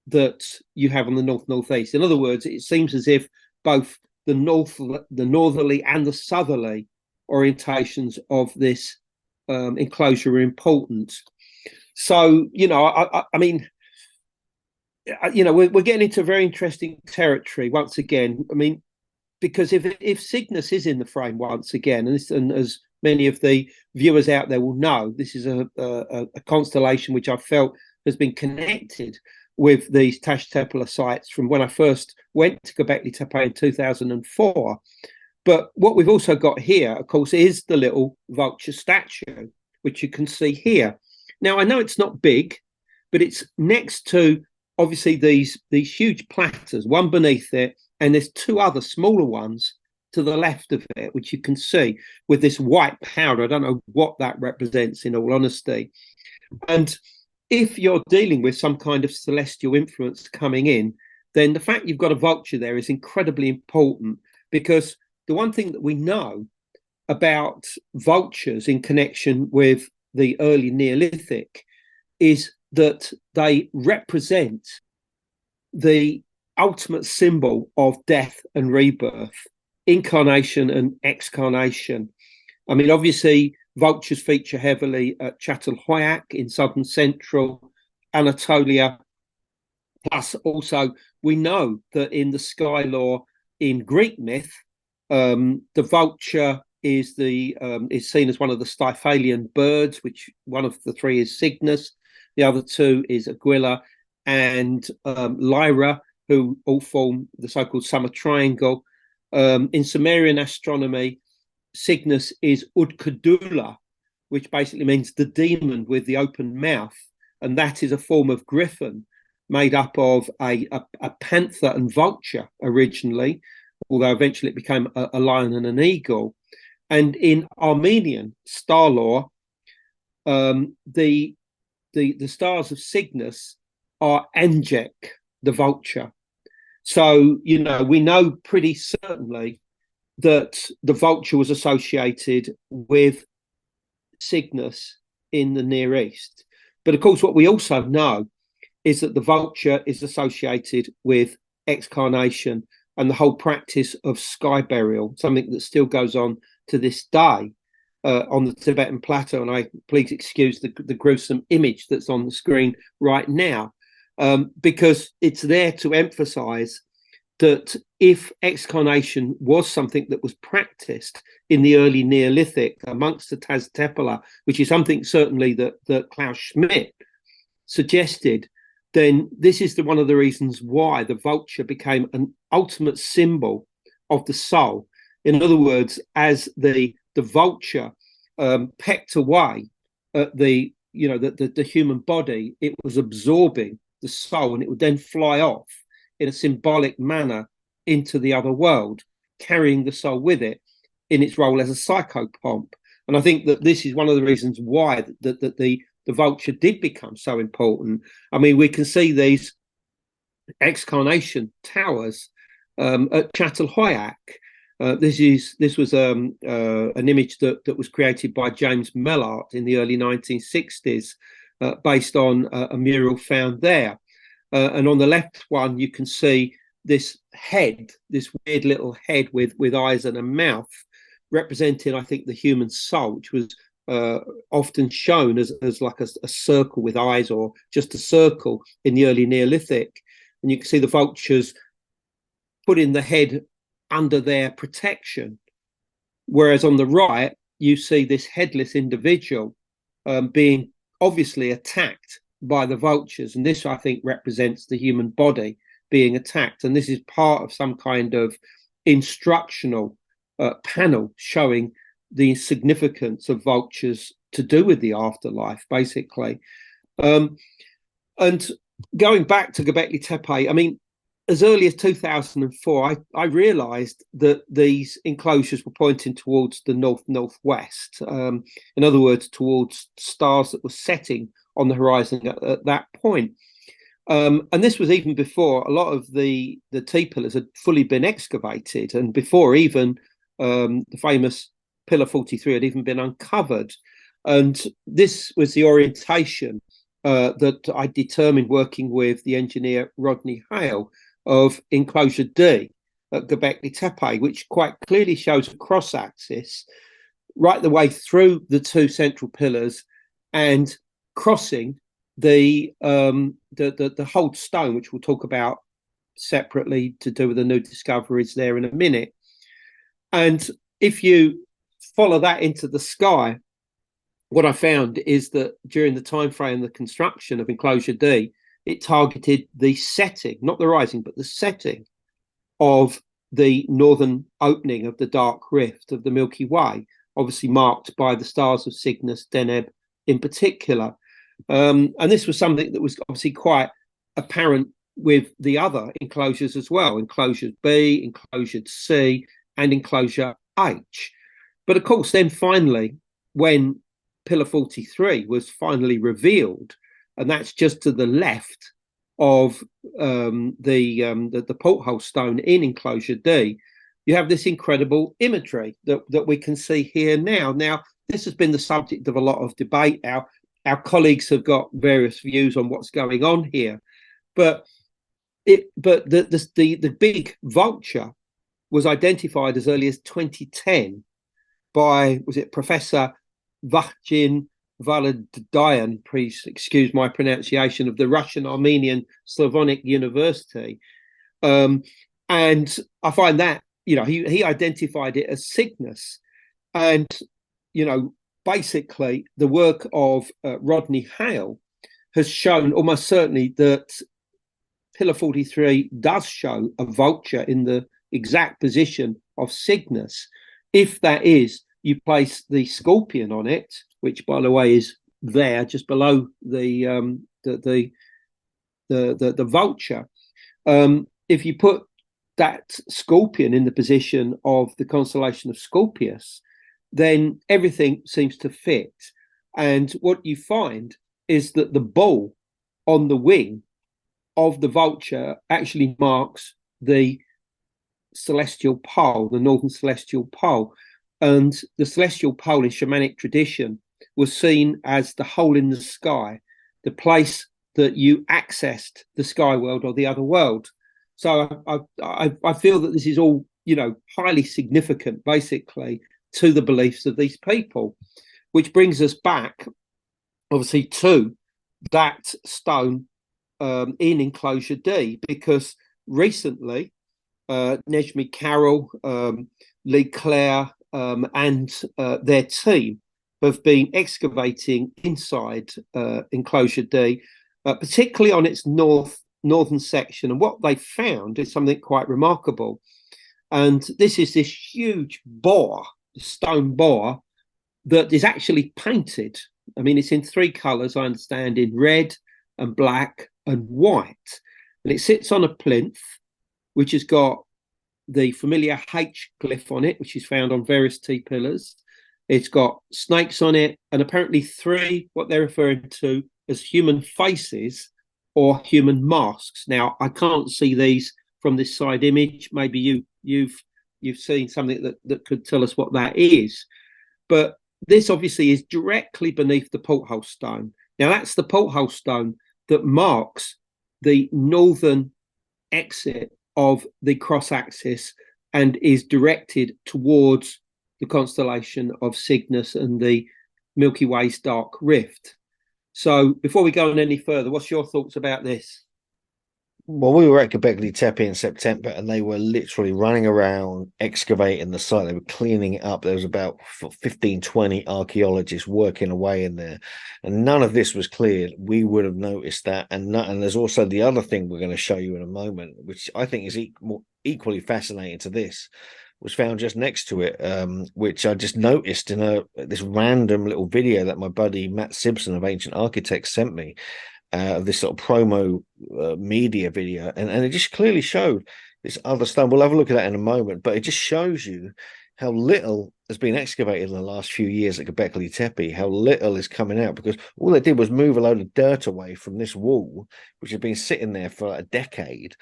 that you have on the northeast. In other words, it seems as if both the northerly and the southerly orientations of this enclosure are important. So, I mean, we're getting into very interesting territory once again. I mean, because if Cygnus is in the frame once again, and as many of the viewers out there will know, this is a constellation which I felt has been connected with these Tash Tepe sites from when I first went to Göbekli Tepe in 2004. But what we've also got here, of course, is the little vulture statue, which you can see here. Now, I know it's not big, but it's next to, obviously, these huge platters, one beneath it, and there's two other smaller ones to the left of it, which you can see with this white powder. I don't know what that represents, in all honesty. And if you're dealing with some kind of celestial influence coming in, then the fact you've got a vulture there is incredibly important, because the one thing that we know about vultures in connection with the early Neolithic is that they represent the ultimate symbol of death and rebirth, incarnation and excarnation. I mean, obviously, vultures feature heavily at Çatalhöyük in southern central Anatolia. Plus, also, we know that in the sky lore in Greek myth, the vulture is seen as one of the Stymphalian birds, which one of the three is Cygnus, the other two is Aquila and Lyra, who all form the so-called summer triangle. In Sumerian astronomy, Cygnus is Udkadula, which basically means the demon with the open mouth. and that is a form of griffin made up of a panther and vulture originally, although eventually it became a lion and an eagle. And in Armenian star lore, the stars of Cygnus are Angek, the vulture. So, we know pretty certainly that the vulture was associated with Cygnus in the Near East. But of course, what we also know is that the vulture is associated with excarnation and the whole practice of sky burial, something that still goes on to this day on the Tibetan plateau. And I please excuse the gruesome image that's on the screen right now, because it's there to emphasize that if excarnation was something that was practiced in the early Neolithic amongst the Taztepeler, which is something certainly that Klaus Schmidt suggested, then this is one of the reasons why the vulture became an ultimate symbol of the soul. In other words, as the vulture pecked away at the human body, it was absorbing the soul, and it would then fly off in a symbolic manner into the other world, carrying the soul with it in its role as a psychopomp. And I think that this is one of the reasons why the vulture did become so important. I mean, we can see these excarnation towers at Çatalhöyük. This was an image that was created by James Mellart in the early 1960s, based on a mural found there. And on the left one, you can see this head, this weird little head with eyes and a mouth, representing, I think, the human soul, which was often shown as like a circle with eyes, or just a circle in the early Neolithic. And you can see the vultures putting the head under their protection, whereas on the right you see this headless individual being obviously attacked by the vultures, and this, I think, represents the human body being attacked. And this is part of some kind of instructional panel showing the significance of vultures to do with the afterlife, basically. And going back to Göbekli Tepe, I mean, as early as 2004, I realized that these enclosures were pointing towards the northwest. In other words, towards stars that were setting on the horizon at that point. And this was even before a lot of the T-pillars had fully been excavated, and before even the famous Pillar 43 had even been uncovered. And this was the orientation that I determined, working with the engineer Rodney Hale, of enclosure D at Göbekli Tepe, which quite clearly shows a cross-axis right the way through the two central pillars and crossing the Hold Stone, which we'll talk about separately to do with the new discoveries there in a minute. And if you follow that into the sky, what I found is that during the time frame of the construction of enclosure D, it targeted the setting, not the rising, but the setting of the northern opening of the dark rift of the Milky Way, obviously marked by the stars of Cygnus, Deneb in particular. And this was something that was obviously quite apparent with the other enclosures as well, enclosure B, enclosure C, and enclosure H. But of course, then finally, when Pillar 43 was finally revealed, and that's just to the left of the porthole stone in enclosure D, you have this incredible imagery that we can see here now. Now, this has been the subject of a lot of debate. Our colleagues have got various views on what's going on here, but the big vulture was identified as early as 2010 by, was it Professor Vakhin Valadian, please excuse my pronunciation, of the Russian Armenian Slavonic University. And I find that, he identified it as Cygnus. And, basically the work of Rodney Hale has shown almost certainly that Pillar 43 does show a vulture in the exact position of Cygnus. If that is, you place the scorpion on it, which, by the way, is there just below the the vulture. If you put that scorpion in the position of the constellation of Scorpius, then everything seems to fit. And what you find is that the ball on the wing of the vulture actually marks the celestial pole, the northern celestial pole. And the celestial pole in shamanic tradition was seen as the hole in the sky, the place that you accessed the sky world or the other world. So I feel that this is all, highly significant, basically, to the beliefs of these people, which brings us back, obviously, to that stone in enclosure D, because recently Nejmi Carroll, Lee Clare, and their team have been excavating inside enclosure D, particularly on its northern section. And what they found is something quite remarkable. And this is this huge boar, stone boar, that is actually painted. I mean, it's in three colours, I understand, in red and black and white. And it sits on a plinth, which has got the familiar H glyph on it, which is found on various T-pillars. It's got snakes on it, and apparently three, what they're referring to as human faces or human masks. Now, I can't see these from this side image. Maybe you've seen something that could tell us what that is. But this obviously is directly beneath the porthole stone. Now, that's the porthole stone that marks the northern exit of the cross axis and is directed towards the constellation of Cygnus and the Milky Way's dark rift. So before we go on any further, what's your thoughts about this? Well, we were at Göbekli Tepe in September, and they were literally running around excavating the site. They were cleaning it up. There was about 15, 20 archaeologists working away in there, and none of this was cleared. We would have noticed that. And there's also the other thing we're going to show you in a moment, which I think is equally fascinating to this, was found just next to it, which I just noticed in this random little video that my buddy Matt Simpson of Ancient Architects sent me. This sort of promo media video, and it just clearly showed this other stone. We'll have a look at that in a moment, but it just shows you how little has been excavated in the last few years at Göbekli Tepe, how little is coming out, because all they did was move a load of dirt away from this wall, which had been sitting there for a decade.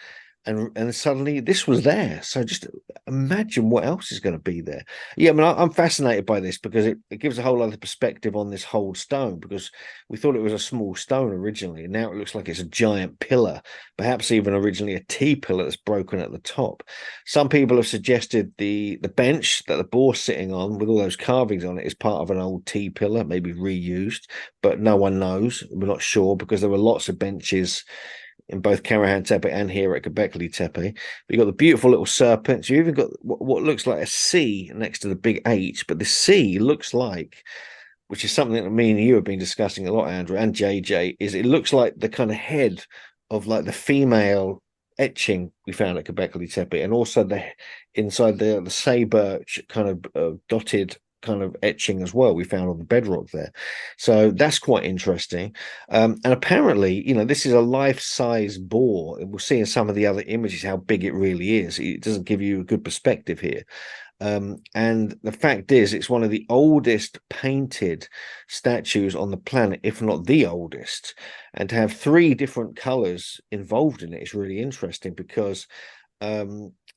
And suddenly this was there. So just imagine what else is going to be there. Yeah, I mean, I'm fascinated by this because it gives a whole other perspective on this whole stone, because we thought it was a small stone originally, and now it looks like it's a giant pillar, perhaps even originally a T-pillar that's broken at the top. Some people have suggested the bench that the boar's sitting on with all those carvings on it is part of an old T-pillar, maybe reused, but no one knows. We're not sure, because there were lots of benches in both Karahan Tepe and here at Göbekli Tepe. You've got the beautiful little serpents. You even got what looks like a C next to the big H, but the C looks like, which is something that me and you have been discussing a lot, Andrew, and JJ, is it looks like the kind of head of like the female etching we found at Göbekli Tepe, and also the inside the say birch kind of dotted kind of etching as well we found on the bedrock there. So that's quite interesting. And apparently, this is a life-size boar. We'll see in some of the other images how big it really is. It doesn't give you a good perspective here. And the fact is, it's one of the oldest painted statues on the planet, if not the oldest. And to have three different colors involved in it is really interesting, because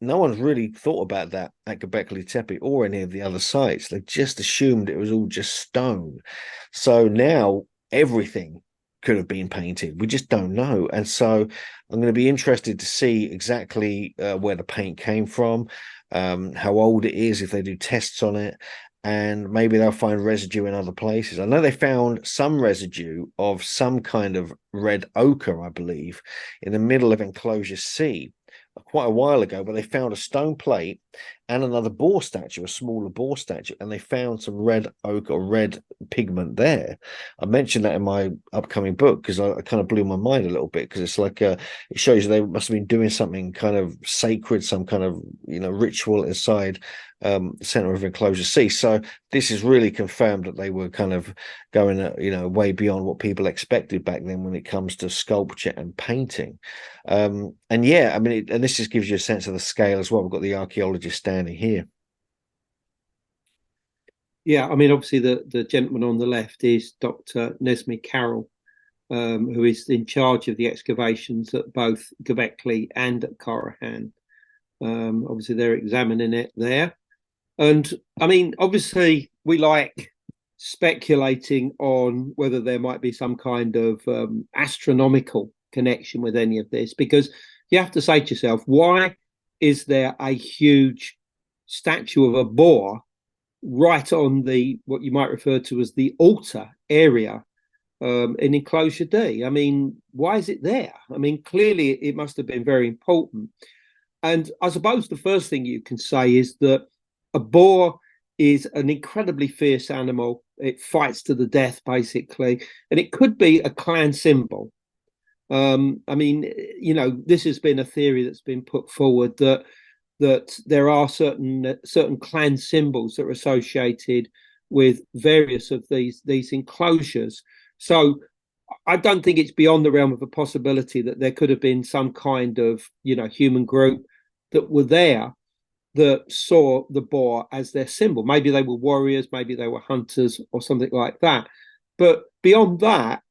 no one's really thought about that at Göbekli Tepe or any of the other sites. They just assumed it was all just stone. So now everything could have been painted. We just don't know. And so I'm going to be interested to see exactly where the paint came from, how old it is, if they do tests on it, and maybe they'll find residue in other places. I know they found some residue of some kind of red ochre, I believe, in the middle of enclosure C quite a while ago, but they found a stone plate and another boar statue, a smaller boar statue, and they found some red ochre or red pigment there. I mentioned that in my upcoming book because I kind of blew my mind a little bit, because it's like it shows you they must have been doing something kind of sacred, some kind of ritual inside center of enclosure C. So this is really confirmed that they were kind of going, way beyond what people expected back then when it comes to sculpture and painting. And yeah, I mean, and this just gives you a sense of the scale as well. We've got the archaeologist standing here. Yeah, I mean, obviously the gentleman on the left is Dr. Nesmi Carroll, who is in charge of the excavations at both Göbekli and at Karahan. Obviously, they're examining it there. And I mean, obviously, we like speculating on whether there might be some kind of astronomical connection with any of this, because you have to say to yourself, why is there a huge statue of a boar right on the what you might refer to as the altar area in enclosure D? I mean, why is it there? I mean, clearly it must have been very important. And I suppose the first thing you can say is that a boar is an incredibly fierce animal. It fights to the death, basically, and it could be a clan symbol. I mean, this has been a theory that's been put forward that there are certain clan symbols that are associated with various of these enclosures. So I don't think it's beyond the realm of a possibility that there could have been some kind of human group that were there that saw the boar as their symbol. Maybe they were warriors, maybe they were hunters or something like that. But beyond that,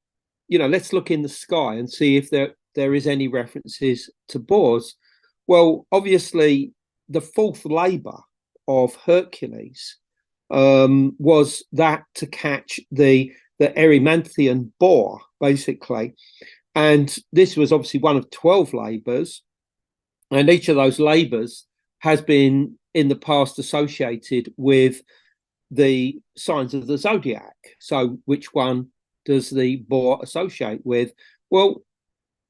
let's look in the sky and see if there is any references to boars. Well, obviously, the fourth labor of Hercules was that to catch the Erymanthian boar, basically. And this was obviously one of 12 labors. And each of those labors has been in the past associated with the signs of the zodiac. So which one does the boar associate with? Well,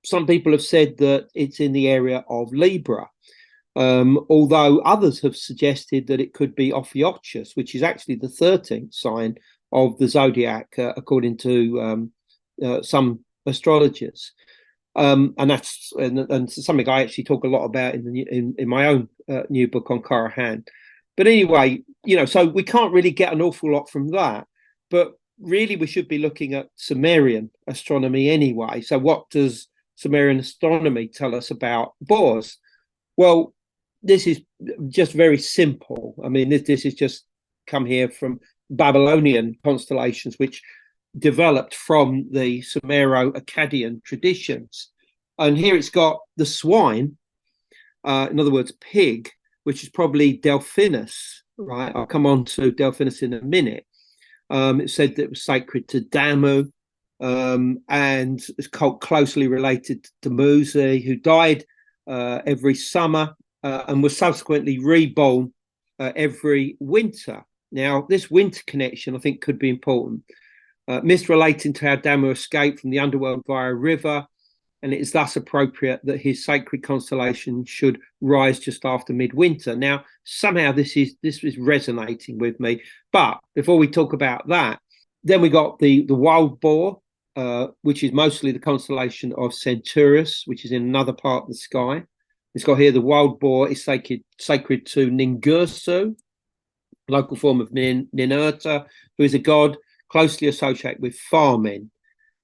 some people have said that it's in the area of Libra, although others have suggested that it could be Ophiuchus, which is actually the 13th sign of the zodiac, according to some astrologers. And that's and something I actually talk a lot about in my own new book on Karahan. But anyway, so we can't really get an awful lot from that. But really, we should be looking at Sumerian astronomy anyway. So what does Sumerian astronomy tell us about boars? Well, this is just very simple. I mean, this is just come here from Babylonian constellations, which developed from the Sumero-Akkadian traditions. And here it's got the swine, in other words, pig, which is probably Delphinus, right? I'll come on to Delphinus in a minute. It said that it was sacred to Damu, and it's closely related to Tamuzi, who died every summer and was subsequently reborn every winter. Now, this winter connection, I think, could be important. Myths relating to how Damu escaped from the underworld via a river, and it is thus appropriate that his sacred constellation should rise just after midwinter. Now, somehow this is resonating with me. But before we talk about that, then we got the wild boar, which is mostly the constellation of Centaurus, which is in another part of the sky. It's got here the wild boar is sacred to Ningirsu, local form of Ninurta, who is a god closely associated with farming.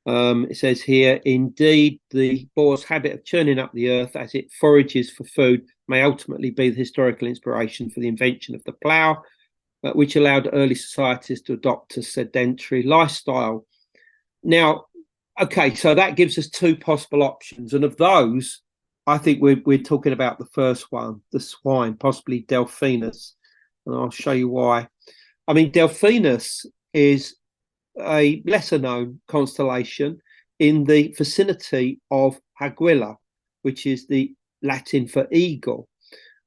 It says here, indeed, the boar's habit of churning up the earth as it forages for food may ultimately be the historical inspiration for the invention of the plough, which allowed early societies to adopt a sedentary lifestyle. Now, okay, so that gives us two possible options. And of those, I think we're talking about the first one, the swine, possibly Delphinus. And I'll show you why. I mean, Delphinus is a lesser known constellation in the vicinity of Aquila, which is the Latin for eagle.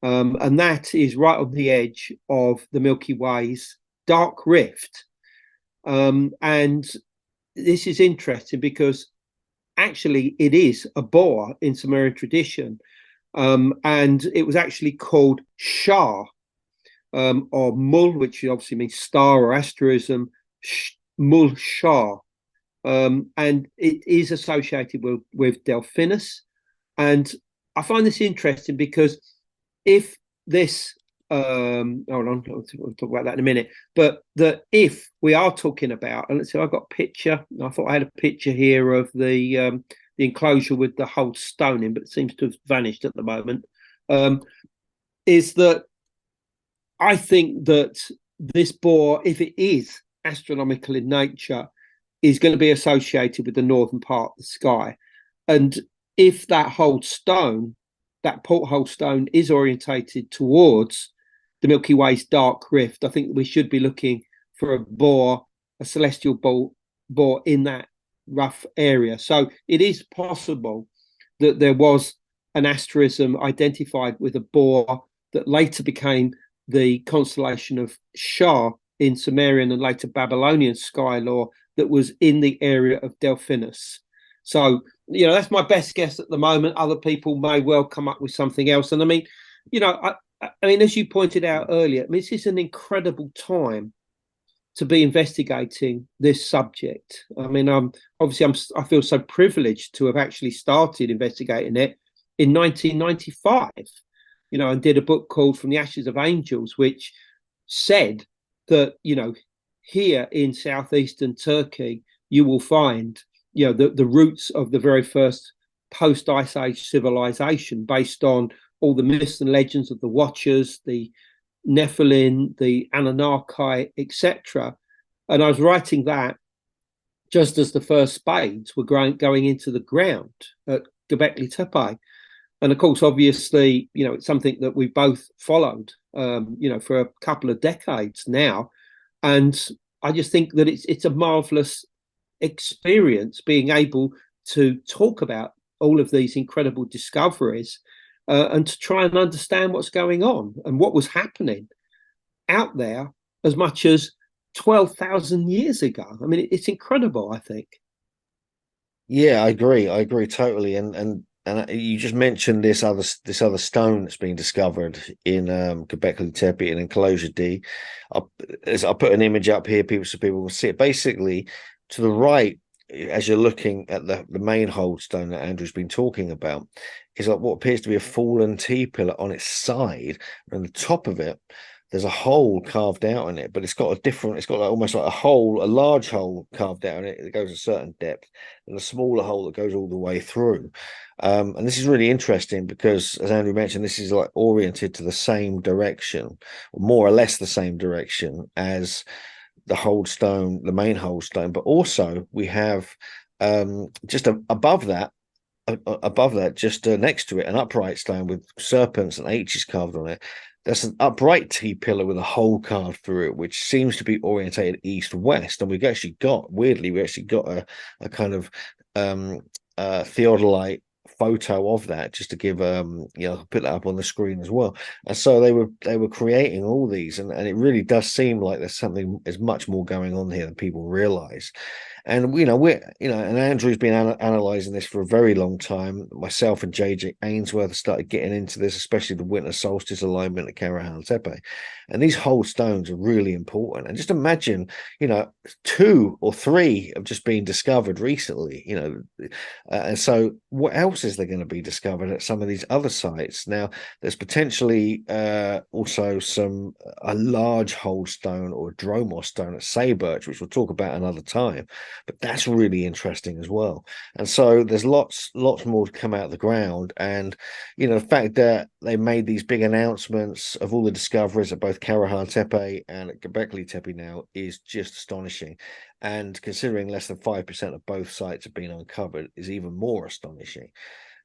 And that is right on the edge of the Milky Way's dark rift. And this is interesting because actually it is a boar in Sumerian tradition. And it was actually called Shah, or Mul, which obviously means star or asterism, Mul Shah. And it is associated with Delphinus. And I find this interesting because if this hold on, we'll talk about that in a minute. But that if we are talking about, and let's see, I've got a picture. I thought I had a picture here of the enclosure with the whole stone in, but it seems to have vanished at the moment. Is that I think that this bore, if it is astronomical in nature, is going to be associated with the northern part of the sky. And if that whole stone, that porthole stone, is orientated towards the Milky Way's dark rift, I think we should be looking for a celestial bore in that rough area. So it is possible that there was an asterism identified with a bore that later became the constellation of Shah in Sumerian and later Babylonian sky lore that was in the area of Delphinus. So, that's my best guess at the moment. Other people may well come up with something else. And I mean, as you pointed out earlier, this is an incredible time to be investigating this subject. I mean, I feel so privileged to have actually started investigating it in 1995, and did a book called From the Ashes of Angels, which said that, here in southeastern Turkey, you will find, the roots of the very first post-Ice Age civilization based on all the myths and legends of the Watchers, the Nephilim, the Anunnaki, etc. And I was writing that just as the first spades were going into the ground at Göbekli Tepe. And of course, obviously, it's something that we both followed, for a couple of decades now. And I just think that it's a marvelous experience being able to talk about all of these incredible discoveries and to try and understand what's going on and what was happening out there as much as 12,000 years ago. I mean, it's incredible, I think. Yeah, I agree totally. And you just mentioned this other stone that's been discovered in Göbekli Tepe in enclosure D. I'll put an image up here, so people will see it. Basically, to the right, as you're looking at the main hold stone that Andrew's been talking about, is like what appears to be a fallen T pillar on its side, and the top of it, there's a hole carved out in it, but it's got almost like a large hole carved out in it that goes a certain depth, and a smaller hole that goes all the way through. And this is really interesting because, as Andrew mentioned, this is like oriented to the same direction, or more or less the same direction as the hold stone, the main hold stone. But also we have just above that, just next to it, an upright stone with serpents and H's carved on it. That's an upright T pillar with a hole carved through it, which seems to be orientated east-west. And we actually got a kind of theodolite photo of that, just to give put that up on the screen as well. And so they were creating all these, and it really does seem like there's much more going on here than people realize. And and Andrew's been analyzing this for a very long time. Myself and JJ Ainsworth started getting into this, especially the winter solstice alignment at Karahan Tepe. And these whole stones are really important. And just imagine, 2 or 3 have just been discovered recently. And so what else is there going to be discovered at some of these other sites? Now, there's potentially also a large whole stone or a dromos stone at Sayburch, which we'll talk about another time. But that's really interesting as well. And so there's lots more to come out of the ground. And, the fact that they made these big announcements of all the discoveries at both Karahan Tepe and at Göbekli Tepe now is just astonishing. And considering less than 5% of both sites have been uncovered is even more astonishing.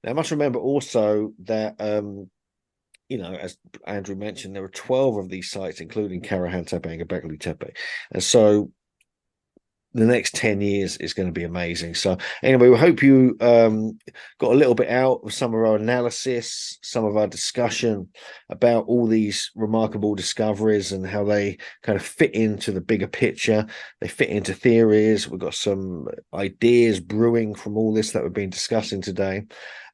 Now, I must remember also that, as Andrew mentioned, there are 12 of these sites, including Karahan Tepe and Göbekli Tepe. And so the next 10 years is going to be amazing. So anyway, we hope you got a little bit out of some of our analysis, some of our discussion about all these remarkable discoveries and how they kind of fit into the bigger picture. They fit into theories. We've got some ideas brewing from all this that we've been discussing today.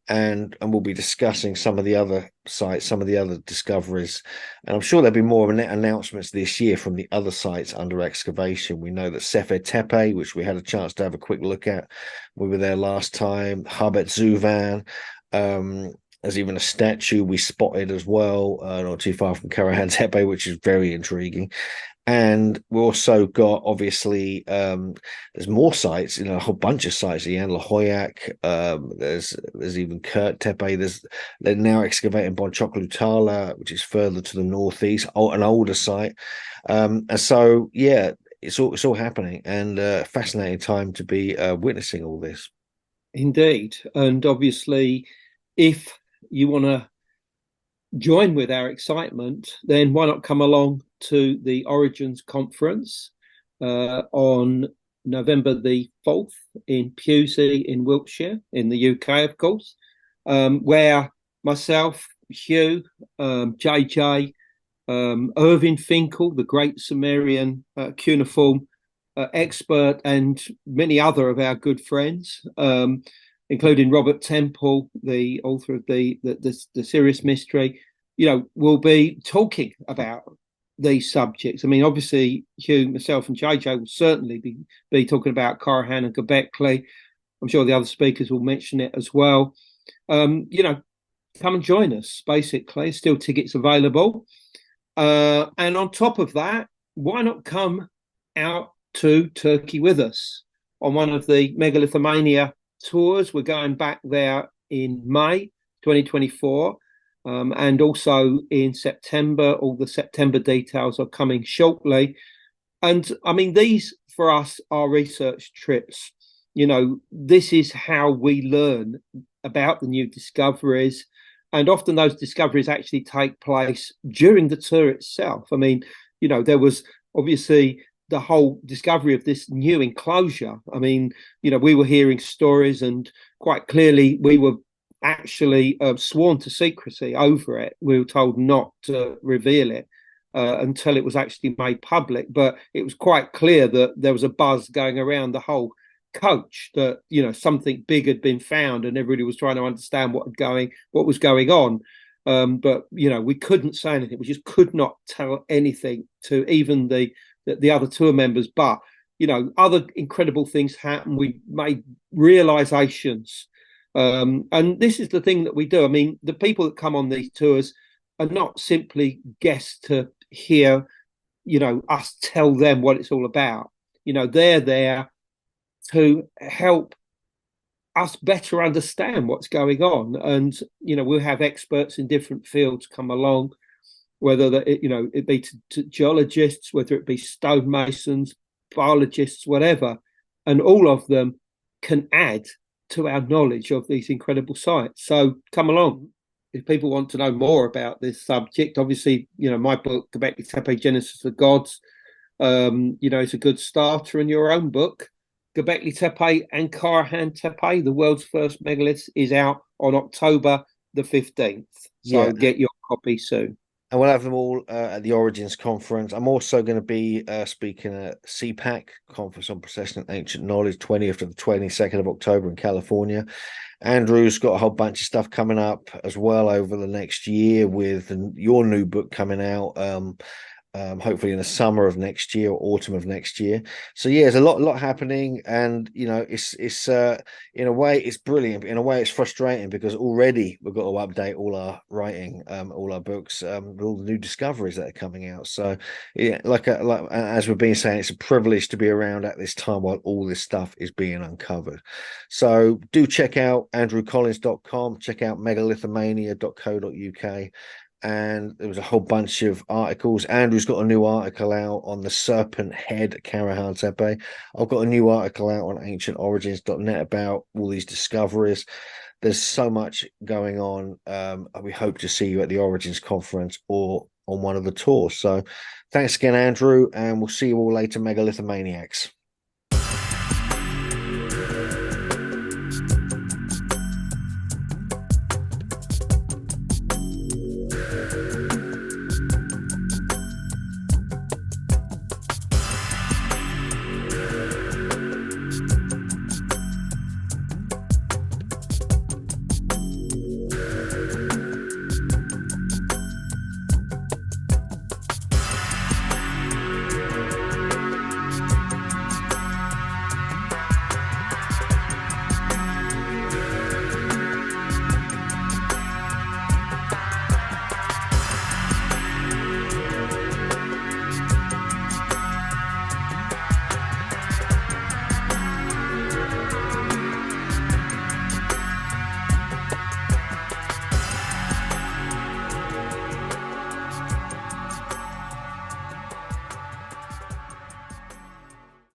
And we'll be discussing some of the other sites, some of the other discoveries. And I'm sure there'll be more announcements this year from the other sites under excavation. We know that Sefer Tepe, which we had a chance to have a quick look at, we were there last time, Hub at Zuvan, There's even a statue we spotted as well, not too far from Karahan Tepe, which is very intriguing. And we also got, obviously, there's more sites, a whole bunch of sites. Jan Lahoyak, there's even Kurt Tepe. They're now excavating Bonchoklutala, which is further to the northeast, an older site. And so, yeah, it's all happening, and fascinating time to be witnessing all this. Indeed. And obviously, if you want to join with our excitement, then why not come along to the Origins conference on November the 4th in Pewsey in Wiltshire, in the UK, of course, where myself, Hugh, JJ, Irving Finkel, the great Sumerian cuneiform expert, and many other of our good friends, including Robert Temple, the author of the Serious Mystery, will be talking about these subjects. I mean, obviously, Hugh, myself, and JJ will certainly be talking about Karahan and Göbekli. I'm sure the other speakers will mention it as well. Come and join us, basically. Still tickets available. And on top of that, why not come out to Turkey with us on one of the Megalithomania tours? We're going back there in May 2024, and also in September. All the September details are coming shortly. And I mean, these for us are research trips. This is how we learn about the new discoveries. And often those discoveries actually take place during the tour itself. I mean, there was obviously the whole discovery of this new enclosure. I mean, we were hearing stories, and quite clearly we were actually sworn to secrecy over it. We were told not to reveal it until it was actually made public. But it was quite clear that there was a buzz going around the whole coach that something big had been found, and everybody was trying to understand what was going on. But we couldn't say anything. We just could not tell anything to even the other tour members. But other incredible things happened. We made realizations, and this is the thing that we do. I mean, the people that come on these tours are not simply guests to hear us tell them what it's all about. They're there to help us better understand what's going on. And we'll have experts in different fields come along, whether it be to geologists, whether it be stonemasons, biologists, whatever, and all of them can add to our knowledge of these incredible sites. So come along. If people want to know more about this subject, obviously, my book, Göbekli Tepe, Genesis of the Gods, it's a good starter. And your own book, Göbekli Tepe and Karahan Tepe, the world's first megaliths, is out on October the 15th. So get your copy soon. And we'll have them all at the Origins conference. I'm also going to be speaking at CPAC, Conference on Processing Ancient Knowledge, 20th to the 22nd of October in California. Andrew's got a whole bunch of stuff coming up as well over the next year with your new book coming out. Hopefully in the summer of next year or autumn of next year. So yeah, there's a lot happening, and it's in a way it's brilliant. In a way, it's frustrating because already we've got to update all our writing, all our books, with all the new discoveries that are coming out. So yeah, like as we've been saying, it's a privilege to be around at this time while all this stuff is being uncovered. So do check out andrewcollins.com, check out megalithomania.co.uk. And there was a whole bunch of articles. Andrew's got a new article out on the Serpent Head Karahan Tepe. I've got a new article out on ancientorigins.net about all these discoveries. There's so much going on. We hope to see you at the Origins conference or on one of the tours. So thanks again, Andrew, and we'll see you all later, Megalithomaniacs.